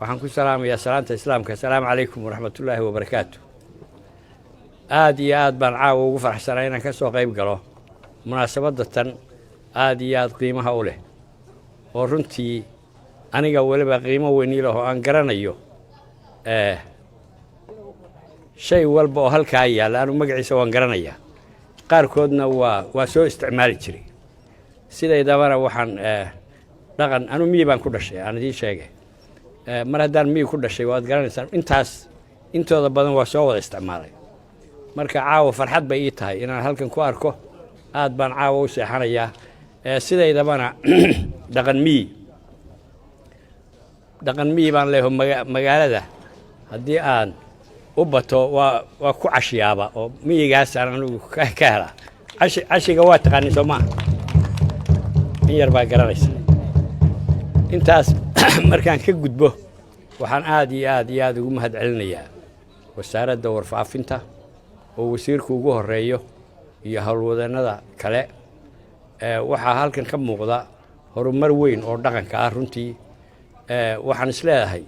waxaan ku salaamayaa salaanta islaamka. Assalaamu calaykum waraxmatullaahi wabarakaatuh. aad iyo aad baan caawa ugu faraxsanahay inaan ka soo qayb galo munaasabadda tan aad iyo aad qiimaha u leh oo runtii aniga waliba qiimo weyn ii leh oo aan garanayo shay walba oo halkaa yaalla anu magaciisa waan garanayaa, qaarkoodna waa soo isticmaali jiray. sidaydabana waxaan dhaqan anu miyi baan ku dhashay, aan idiin sheegay. mar haddaan miyi ku dhashay waad garanaysaan intaas intooda badan waa soo wada isticmaalay. marka caawa farxad bay ii tahay inaan halkan ku arko. aad baan caawa u seexanayaa. sidaydabana dhaqan miyi baan leeyahay magaalada haddii aan u bato waa ku cashiyaaba oo miyigaasaan anigu ka helaa. cashiga waa taqaani soo maaha, in yar baa garanaysa. intaas markaan ka gudbo waxaan aad iyo aad ugu mahadcelinayaa wasaaradda warfaafinta oo wasiirku ugu horeeyo iyo howlwadeenada kale. waxaa halkan ka muuqda horumar weyn oo dhaqanka ah runtii. waxaan isleedahay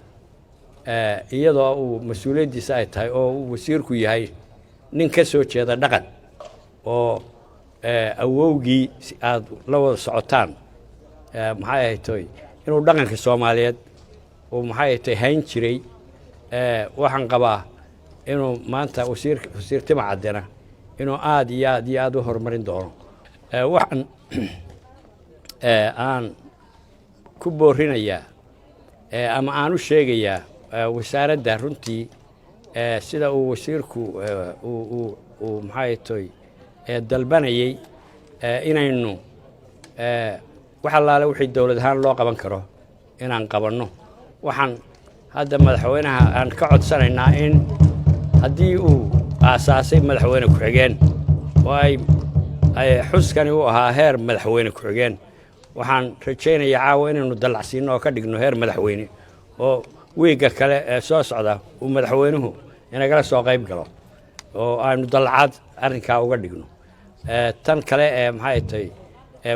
iyadoo uu mas-uuliyaddiisa ay tahay oo uu wasiirku yahay nin ka soo jeeda dhaqan oo awowgii aad la wada socotaan maxay ahaytoy inuu dhaqanka Soomaaliyeed oo maxay ahaytay hayn jiray. waxaan qabaa inuu maanta wasiir Timo Cadena inuu aad iyo aad u horumarin doono. waxaan aan ku boorinayaa ama aan u sheegayaa wasaaradda runtii sida uu wasiirku uu maxay ahaytoy dalbanayay inaynu wax allaale wixii dawlad ahaan loo qaban karo inaan qabanno. waxaan hadda madaxweynaha aan ka codsanaynaa in haddii uu aasaasay madaxweyne ku-xigeen oo ay xuskani u ahaa heer madaxweyne ku-xigeen, waxaan rajaynayaa caawa inaynu dallacsiinno oo ka dhigno heer madaxweyne oo wiigga kale ee soo socda uu madaxweynuhu inagala soo qayb galo oo aynu dallacaad arrinkaa uga dhigno. tan kale maxay tahay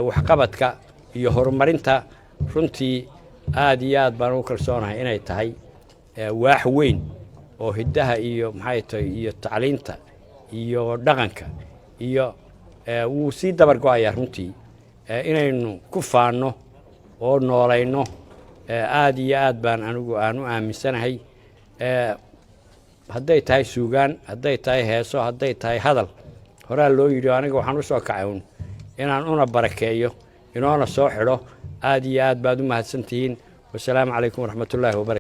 waxqabadka iyo horumarinta runtii aad iyo aad baan u kalsoonahay inay tahay waax weyn oo hiddaha iyo maxay tahay iyo tacliinta iyo dhaqanka iyo wuu sii dabar go'ayaa runtii inaynu ku faanno oo noolayno. aad iyo aad baan anigu aan u aaminsanahay. hadday tahay suugaan, hadday tahay heeso, hadday tahay hadal, horaa loo yidhi aniga waxaan u soo kacay inaan una barakeeyo inoona soo xidho. aad iyo aad baad u mahadsantihiin. wasalaamu calaykum waraxmatullaahi wabarakatu.